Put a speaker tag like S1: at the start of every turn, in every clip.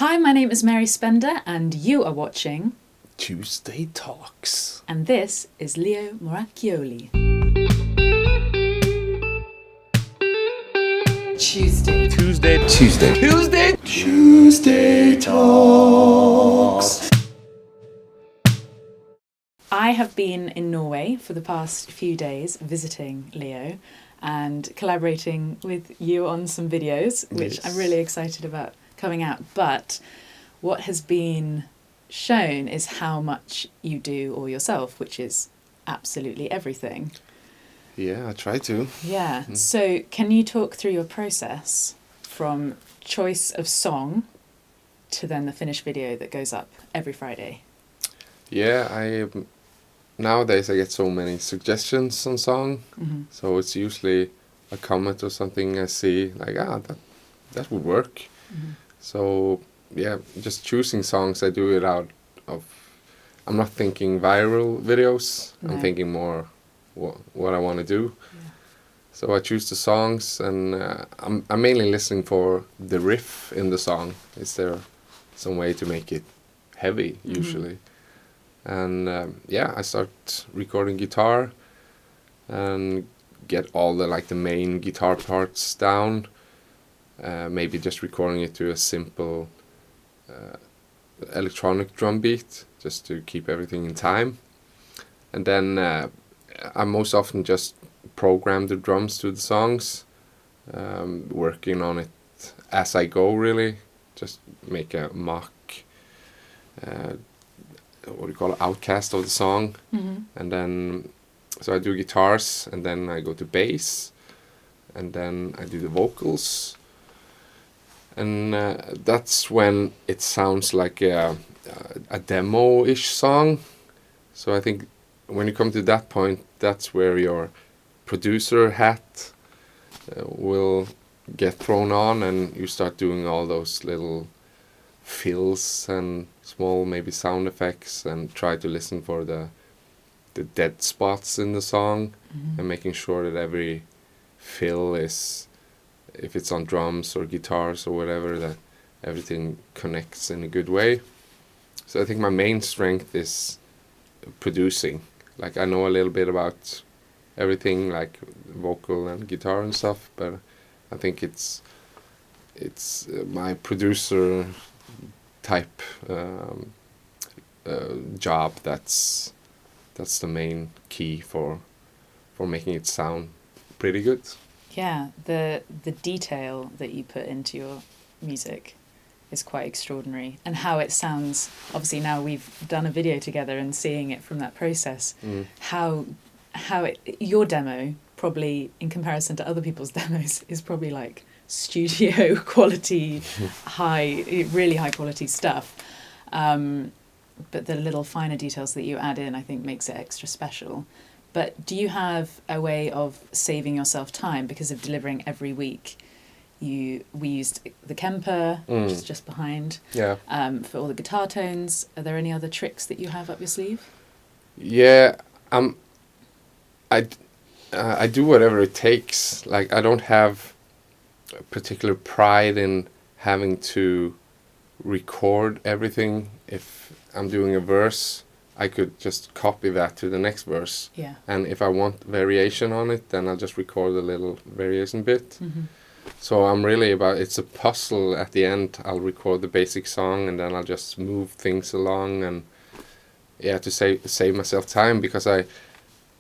S1: Hi, my name is Mary Spender, and you are watching
S2: Tuesday Talks.
S1: And this is Leo Moracchioli.
S2: Tuesday Talks.
S1: I have been in Norway for the past few days visiting Leo and collaborating with you on some videos, which
S2: Yes.
S1: I'm really excited about coming out. But what has been shown is how much you do all yourself, which is absolutely everything.
S2: Yeah, I try to.
S1: Yeah. So can you talk through your process from choice of song to then the finished video that goes up every Friday?
S2: Yeah, nowadays I get so many suggestions on song,
S1: Mm-hmm.
S2: so it's usually a comment or something I see like that would work.
S1: Mm-hmm.
S2: So yeah, just choosing songs I do it out of. I'm not thinking viral videos.
S1: No.
S2: I'm thinking more what I want to do.
S1: Yeah.
S2: So I choose the songs, and I'm mainly listening for the riff in the song. Is there some way to make it heavy?
S1: Mm-hmm.
S2: Usually, and I start recording guitar, and get all the main guitar parts down. Maybe just recording it to a simple electronic drum beat, just to keep everything in time, and then I most often just program the drums to the songs, working on it as I go, really. Just make a mock, outcast of the song.
S1: Mm-hmm.
S2: And then, so I do guitars, and then I go to bass, and then I do the vocals. And that's when it sounds like a demo-ish song. So I think when you come to that point, that's where your producer hat will get thrown on, and you start doing all those little fills and small maybe sound effects, and try to listen for the dead spots in the song.
S1: Mm-hmm.
S2: And making sure that every fill is, if it's on drums or guitars or whatever, that everything connects in a good way. So I think my main strength is producing. Like, I know a little bit about everything, like vocal and guitar and stuff, but I think it's my producer type job that's the main key for making it sound pretty good.
S1: Yeah, the detail that you put into your music is quite extraordinary, and how it sounds. Obviously, now we've done a video together, and seeing it from that process, how your demo, probably in comparison to other people's demos, is probably like studio quality, really high quality stuff. But the little finer details that you add in, I think, makes it extra special. But do you have a way of saving yourself time because of delivering every week? We used the Kemper, which is just behind, for all the guitar tones. Are there any other tricks that you have up your sleeve?
S2: Yeah, I do whatever it takes. Like, I don't have a particular pride in having to record everything. If I'm doing a verse, I could just copy that to the next verse.
S1: Yeah.
S2: And if I want variation on it, then I'll just record a little variation bit.
S1: Mm-hmm.
S2: So I'm really it's a puzzle at the end. I'll record the basic song, and then I'll just move things along, and to save myself time, because I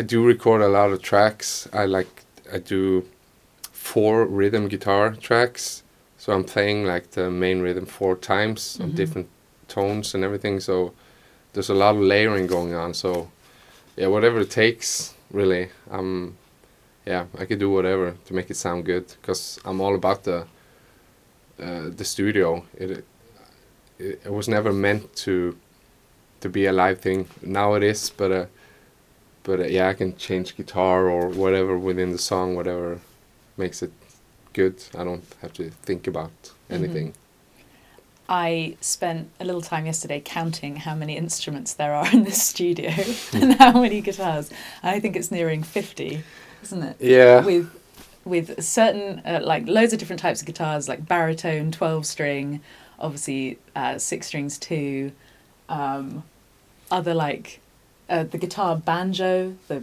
S2: do record a lot of tracks. I do 4 rhythm guitar tracks. So I'm playing like the main rhythm 4 times on different tones and everything. So there's a lot of layering going on. So whatever it takes, really. I could do whatever to make it sound good, because I'm all about the studio. It was never meant to be a live thing. Now it is, but I can change guitar or whatever within the song, whatever makes it good. I don't have to think about anything.
S1: I spent a little time yesterday counting how many instruments there are in this studio and how many guitars. I think it's nearing 50, isn't it?
S2: Yeah.
S1: With certain, loads of different types of guitars, like baritone, 12-string, obviously 6 strings too, other like the guitar banjo, the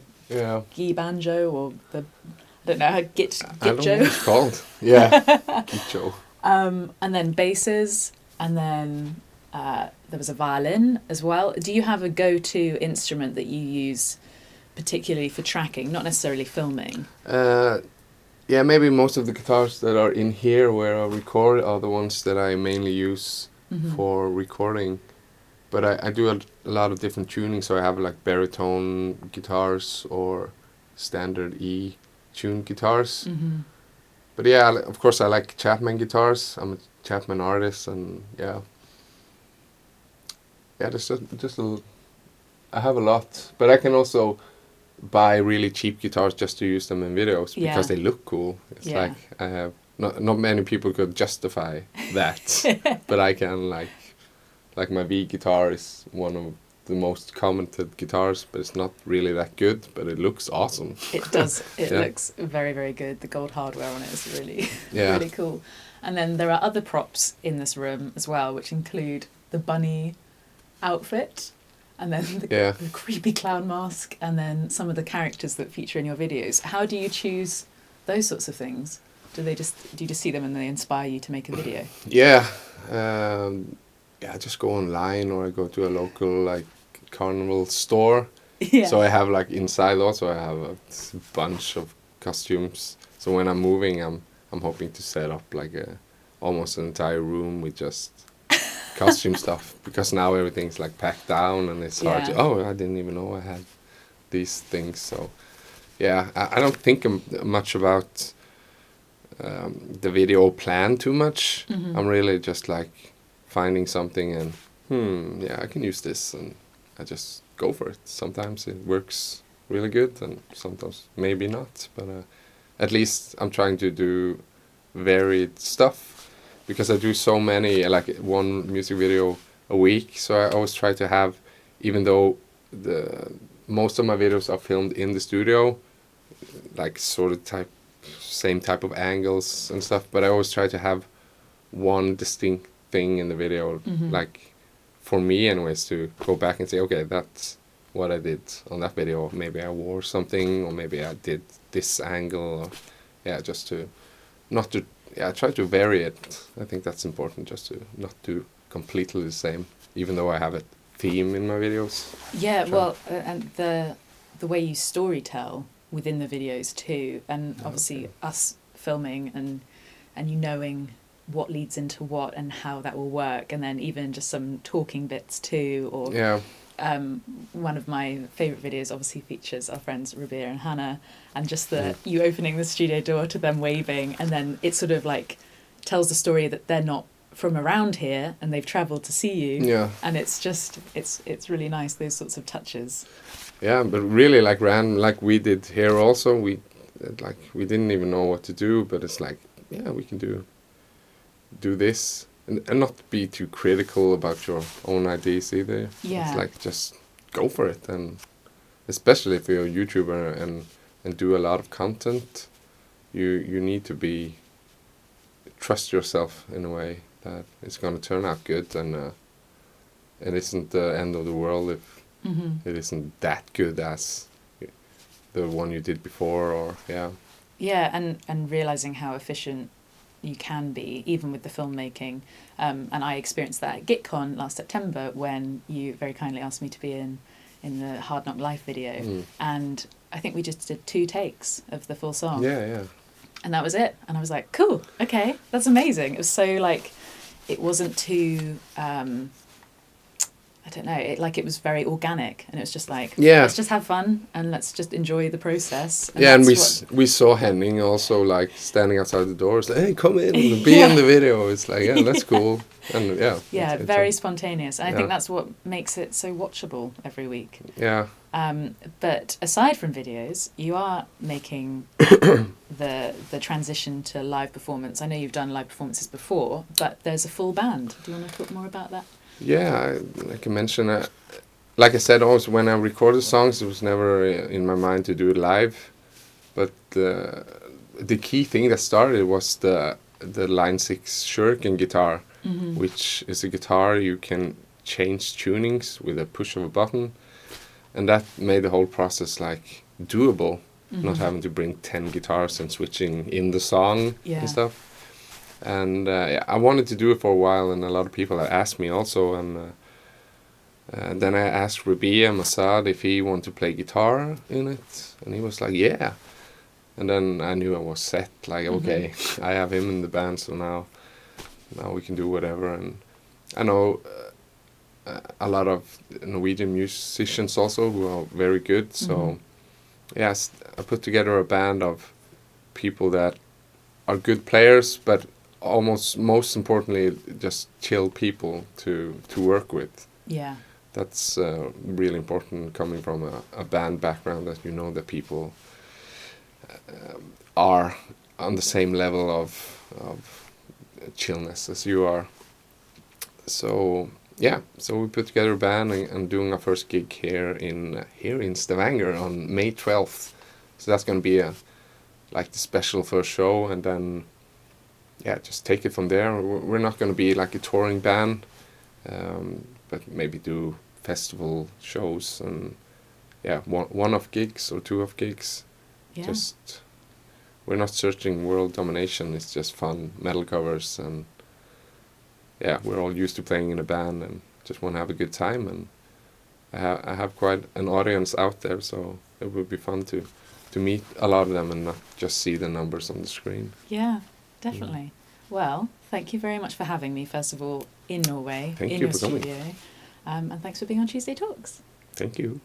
S1: gi banjo, or the I don't know how git
S2: I don't know
S1: jo.
S2: what it's called. Yeah, gitjo.
S1: And then basses, and then there was a violin as well. Do you have a go-to instrument that you use particularly for tracking, not necessarily filming?
S2: Yeah, maybe most of the guitars that are in here where I record are the ones that I mainly use for recording. But I do a lot of different tuning, so I have like baritone guitars or standard E tuned guitars. But yeah, of course I like Chapman guitars. I'm a Chapman artist, and yeah, there's just I have a lot. But I can also buy really cheap guitars just to use them in videos because they look cool. It's like I have not many people could justify that, but I can like my V guitar is one of the most commented guitars, but it's not really that good, but it looks awesome.
S1: It does. It looks very, very good. The gold hardware on it is really, really cool. And then there are other props in this room as well, which include the bunny outfit, and then the creepy clown mask, and then some of the characters that feature in your videos. How do you choose those sorts of things? Do you just see them and they inspire you to make a video?
S2: I just go online, or I go to a local like carnival store. So I have like inside also I have a bunch of costumes. So when I'm moving, I'm hoping to set up like almost an entire room with just costume stuff, because now everything's like packed down and it's hard to, I didn't even know I had these things. So I don't think much about the video plan too much. I'm really just like finding something and I can use this, and I just go for it. Sometimes it works really good and sometimes maybe not, but at least I'm trying to do varied stuff, because I do so many, like one music video a week. So I always try to have, even though most of my videos are filmed in the studio, like sort of same type of angles and stuff, but I always try to have one distinct thing in the video, like for me anyways, to go back and say, okay, that's what I did on that video. Maybe I wore something, or maybe I did this angle, or just to not to try to vary it. I think that's important, just to not do completely the same, even though I have a theme in my videos.
S1: And the way you storytell within the videos too, and obviously us filming and you knowing what leads into what and how that will work, and then even just some talking bits too, or one of my favourite videos obviously features our friends Rabia and Hannah, and just you opening the studio door to them waving, and then it sort of like tells the story that they're not from around here and they've travelled to see you, and it's just it's really nice, those sorts of touches.
S2: But really like we did here also, we didn't even know what to do, but it's like we can do this, and not be too critical about your own ideas either. It's like just go for it, and especially if you're a YouTuber and do a lot of content, you need to trust yourself in a way that it's going to turn out good, and it isn't the end of the world if it isn't that good as the one you did before, or and
S1: realizing how efficient you can be, even with the filmmaking. And I experienced that at GitCon last September, when you very kindly asked me to be in the Hard Knock Life video. And I think we just did 2 takes of the full song. And that was it. And I was like, cool, okay, that's amazing. It was so like, it wasn't too, I don't know, it was very organic, and it was just like, let's just have fun and let's just enjoy the process. And
S2: we saw Henning also like standing outside the doors, like, hey, come in and be in the video. It's like, that's cool. And it's
S1: very spontaneous. And I think that's what makes it so watchable every week. But aside from videos, you are making the transition to live performance. I know you've done live performances before, but there's a full band. Do you want to talk more about that?
S2: I can mention, like I said, also when I recorded songs, it was never in my mind to do it live. But the key thing that started was the Line 6 Shuriken guitar, which is a guitar you can change tunings with a push of a button, and that made the whole process like doable. Not having to bring 10 guitars and switching in the song and stuff. And I wanted to do it for a while, and a lot of people had asked me also, and then I asked Rabia Masad if he wanted to play guitar in it, and he was like, yeah. And then I knew I was set, like, okay, I have him in the band, so now we can do whatever. And I know a lot of Norwegian musicians also who are very good, so yes, I put together a band of people that are good players, but almost most importantly, just chill people to work with.
S1: Yeah.
S2: That's really important coming from a band background, that you know that people are on the same level of chillness as you are. So yeah, so we put together a band and doing our first gig here in Stavanger on May 12th. So that's going to be like the special first show, and then just take it from there. We're not going to be like a touring band, but maybe do festival shows and one-off gigs or two-off gigs.
S1: Yeah.
S2: Just we're not searching world domination. It's just fun metal covers, and we're all used to playing in a band and just want to have a good time. And I have quite an audience out there, so it would be fun to meet a lot of them and not just see the numbers on the screen.
S1: Yeah, definitely. Well, thank you very much for having me, first of all, in Norway,
S2: Thank
S1: in
S2: you
S1: your
S2: for coming.
S1: studio. And thanks for being on Tuesday Talks.
S2: Thank you.